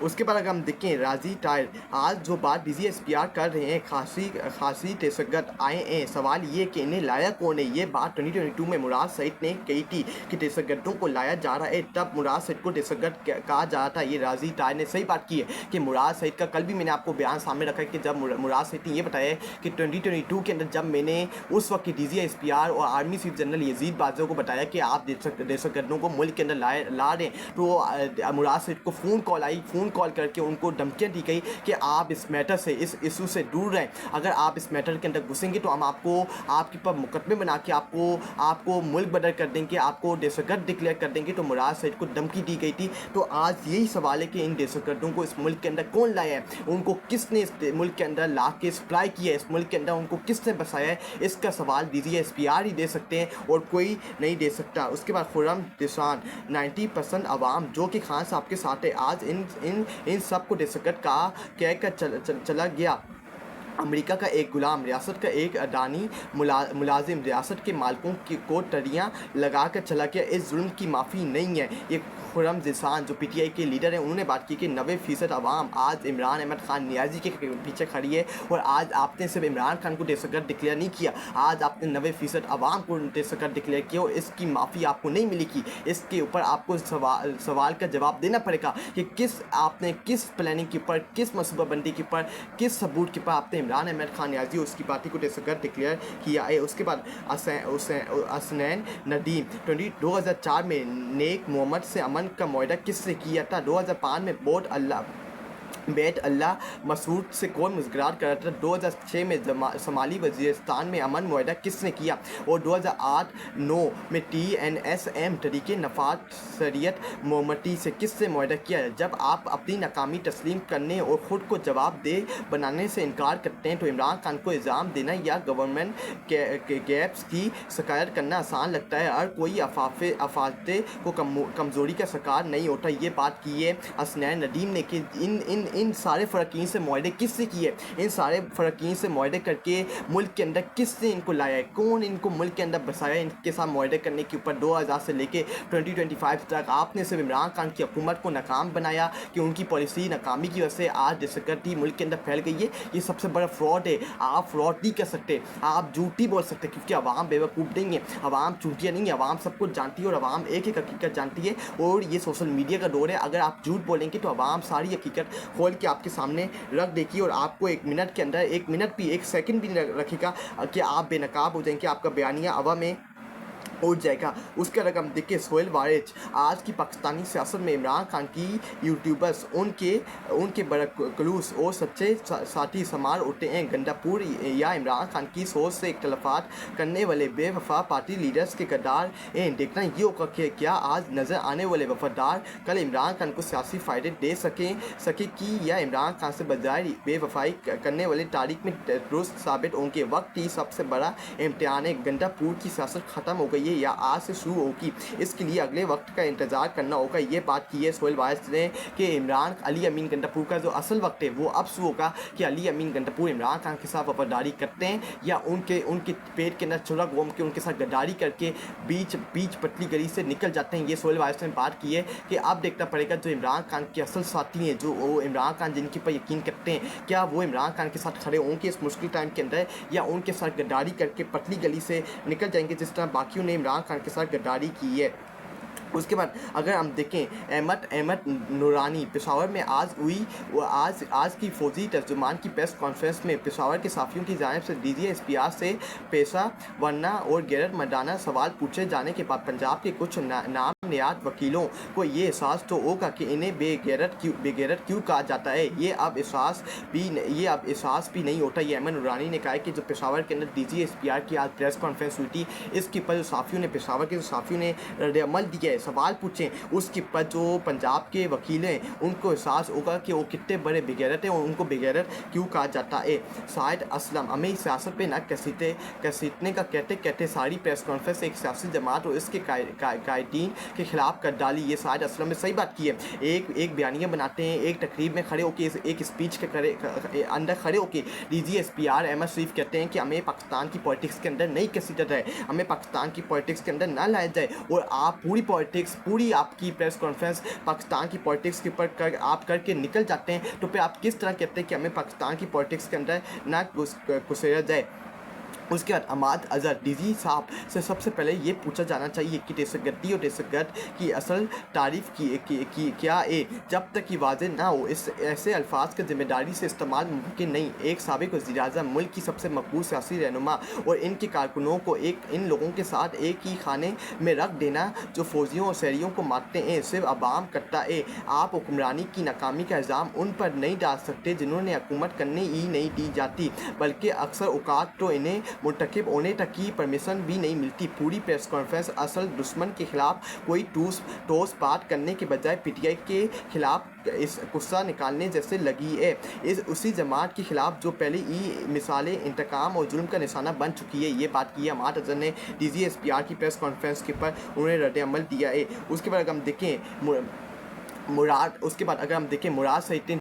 उसके बाद अगर हम देखें राजी टायर आज जो बात DGSPR कर रहे हैं खासी दहशतगर्द आए हैं। सवाल ये कि इन्हें लाया कौन है। ये बात 2022 में मुराद सईद ने कही थी कि दहशतगर्दों को लाया जा रहा है, तब मुराद सईद को दहशतगर्द कहा जा रहा था। ये राजी टायर ने सही बात की है कि मुराद सईद का कल भी मैंने आपको बयान सामने रखा है कि जब मुराद सईद ने ये बताया कि 2022 के अंदर जब मैंने उस वक्त की DGSPR और army chief general Yazid Bajwa को बताया कि आप दहशतगर्दों को मुल्क के अंदर ला रहे हैं, तो मुराद सईद को फ़ोन कॉल करके उनको धमकियाँ दी गई कि आप इस मैटर से, इस इशू से दूर रहें। अगर आप इस मैटर के अंदर घुसेंगे तो हम आपके ऊपर मुकदमे बना के आपको मुल्क बदर कर देंगे, आपको दहशतगर्द डिक्लेयर कर देंगे। तो मुराद सईद को धमकी दी गई थी। तो आज यही सवाल है कि इन दहशतगर्दों को इस मुल्क के अंदर कौन लाया है, उनको किसने इस मुल्क के अंदर ला के सप्लाई किया है, इस मुल्क के अंदर उनको किसने बसाया है। इसका सवाल DGSPR ही दे सकते हैं और कोई नहीं दे सकता। उसके बाद खुर्रम दिशान 90% अवाम जो कि खान साहब के साथ है, आज इन सब को दहशतगर्द कहा कहकर चला गया। अमेरिका का एक गुलाम, रियासत का एक अडानी मुलाजिम रियासत के मालिकों को टरियाँ लगा कर चला गया। इस जुल्म की माफ़ी नहीं है। ये खुर्रम दिशान जो PTI के लीडर हैं उन्होंने बात की कि 90% अवाम आज इमरान अहमद खान नियाजी के पीछे खड़ी है। और आज आपने सिर्फ इमरान खान को दहशतगर्द डिक्लेयर नहीं किया, आज आपने 90% अवाम को दहशतगर्द डिक्लेयर किया और इसकी माफ़ी आपको नहीं मिलेगी। इसके ऊपर आपको सवाल का जवाब देना पड़ेगा कि आपने किस प्लानिंग के ऊपर, किस मनसूबाबंदी के ऊपर, किस सबूत के ऊपर आपने इमरान अहमद खान नियाजी उसकी पार्टी को दहशतगर्द डिक्लेयर किया है। उसके बाद हसनैन नदीम 2004 में नेक मोहम्मद से अमन का मुआहदा किससे किया था। 2005 में बेट अल्लाह मसूद से कौन मुज़ाकरात कर रहा था। 2006 में समाली वज़ीरिस्तान में अमन मुआहदा किसने किया। और 2008-9 में TNSM तरीके नफाज शरीयत मोहम्मदी से किससे मुआहदा किया। जब आप अपनी नाकामी तस्लीम करने और ख़ुद को जवाबदेह बनाने से इनकार करते हैं तो इमरान खान को इल्ज़ाम देना या गवर्नमेंट के गैप्स की शिकायत करना आसान लगता है। हर कोई अफादे को कमज़ोरी का शिकार नहीं होता। ये बात की है हसनैन नदीम ने कि इन सारे फ़रक़ीन से मुआहदे किससे किए, इन सारे फ़रक़ीन से मुआहदे करके मुल्क के अंदर किसने इनको लाया है, कौन इनको मुल्क के अंदर बसाया। इनके साथ मुआहदे करने के ऊपर 2000 से लेके 2025 तक आपने सिर्फ इमरान खान की हुकूमत को नाकाम बनाया कि उनकी पॉलिसी नाकामी की वजह से आज दहशतगर्दी मुल्क के अंदर फैल गई है। ये सबसे बड़ा फ्रॉड है। आप फ्रॉड नहीं कर सकते, आप झूठी बोल सकते क्योंकि अवाम बेवकूफ़ नहीं है, अवाम चूतिया नहीं है, अवाम सब कुछ जानती है और अवाम एक एक हकीकत जानती है। और ये सोशल मीडिया का दौर है, अगर आप झूठ बोलेंगे तो अवाम सारी हकीकत खोल के आपके सामने रख देगी और आपको 1 मिनट के अंदर, 1 मिनट भी, 1 सेकंड भी नहीं रखेगा कि आप बेनकाब हो जाएंगे, आपका बयानिया हवा में उठ जाएगा। उसका रकम देखिए सोहेल वारिच आज की पाकिस्तानी सियासत में इमरान खान की यूट्यूबर्स उनके बरकलूस और सच्चे साथी समार उठते हैं। गंडापुर या इमरान खान की सोच से इख्तलाफात करने वाले बेवफा पार्टी लीडर्स के गद्दार हैं। देखना ये होगा कि क्या आज नज़र आने वाले वफादार कल इमरान खान को सियासी फ़ायदे दे सके कि या इमरान खान से बजाय बेवफाई करने वाले तारीख में दुरुस्त साबित होंगे। वक्त ही सबसे बड़ा इम्तिहान है। गंडापुर की सियासत ख़त्म हो गई है या आज से शुरू होगी, इसके लिए अगले वक्त का इंतज़ार करना होगा। ये बात की है सोहेल वारिस ने कि इमरान अली अमीन गंडापुर का जो असल वक्त है वो अब शुरू होगा कि अली अमीन गंडापुर इमरान खान के साथ वफादारी करते हैं या उनके पेट के अंदर चुरा घूम के उनके साथ गद्दारी करके बीच पतली गली से निकल जाते हैं। ये सोहेल वारिस ने बात की है कि अब देखना पड़ेगा जो इमरान खान के असल साथी हैं, जो वो इमरान खान जिनके पर यकीन करते हैं, क्या वो इमरान खान के साथ खड़े होंगे इस मुश्किल टाइम के अंदर या उनके साथ गद्दारी करके पतली गली से निकल जाएंगे जिस तरह बाकियों ने इमरान खान के साथ गद्दारी की है। उसके बाद अगर हम देखें अहमद नूरानी पेशावर में आज की फ़ौजी तर्जुमान की प्रेस कॉन्फ्रेंस में पेशावर के साफियों की जानिब से DGSPR से पेशा वरना और गैरत मर्दाना सवाल पूछे जाने के बाद पंजाब के कुछ नाम नियात वकीलों को ये एहसास तो होगा कि इन्हें बेगैरत क्यों कहा जाता है। ये अब एहसास भी नहीं होता। ये अहमद नूरानी ने कहा है कि जो पेशावर के अंदर DGSPR की आज प्रेस कॉन्फ्रेंस हुई थी, इसके ऊपर पेशावर के साफियों ने रद्द-ए-अमल दिया है, सवाल पूछें उसके पर जो पंजाब के वकील हैं उनको एहसास होगा कि वो कितने बड़े बेगैरत हैं और उनको बेगैरत क्यों कहा जाता है। शाहिद असलम हमें सियासत पे ना घसीटने का कहते सारी प्रेस कॉन्फ्रेंस एक सियासी जमात और इसके कायदीन के के खिलाफ कर डाली। ये शायद असलम में सही बात की है। एक बयानिया बनाते हैं, एक तकरीब में खड़े होकर, एक स्पीच के अंदर खड़े होकर DGSPR अहमद शरीफ कहते हैं कि हमें पाकिस्तान की पॉलिटिक्स के अंदर नहीं कंसीडर है, हमें पाकिस्तान की पॉलिटिक्स के अंदर ना लाया जाए। और आप पूरी पॉलिटिक्स, पूरी आपकी प्रेस कॉन्फ्रेंस पाकिस्तान की पॉलिटिक्स के ऊपर आप करके निकल जाते हैं, तो फिर आप किस तरह कहते हैं कि हमें पाकिस्तान की पॉलिटिक्स के अंदर ना घुसेरा जाए। उसके बाद अमाद अजहर DG साहब से सबसे पहले ये पूछा जाना चाहिए कि दहशतगर्दी और दहशतगर्द की असल तारीफ़ की क्या है। जब तक कि वाज़ेह ना हो इस ऐसे अल्फाज का जिम्मेदारी से इस्तेमाल मुमकिन नहीं। एक साबिक़ वज़ीर-ए-आज़म, मुल्क की सबसे मकबूल सियासी रहनुमा और इनके कारकुनों को इन लोगों के साथ एक ही खाने में रख देना जो फौजियों और शहरियों को मारते हैं, सिर्फ अवाम करता है। आप हुक्मरानी की नाकामी का इल्ज़ाम उन पर नहीं डाल सकते जिन्होंने हुकूमत करने ही नहीं दी जाती, बल्कि अक्सर औकात तो इन्हें मुर्तकिब होने तक की परमिशन भी नहीं मिलती। पूरी प्रेस कॉन्फ्रेंस असल दुश्मन के खिलाफ कोई ठोस बात करने के बजाय PTI के खिलाफ इस गुस्सा निकालने जैसे लगी है। उसी जमात के खिलाफ जो पहले ही मिसालें इंतकाम और जुल्म का निशाना बन चुकी है। ये बात की है अमाद अजहर ने DGSPR की प्रेस कॉन्फ्रेंस के पर उन्होंने रद्द-ए-अमल दिया है। उसके बाद अगर हम देखें मुराद सईद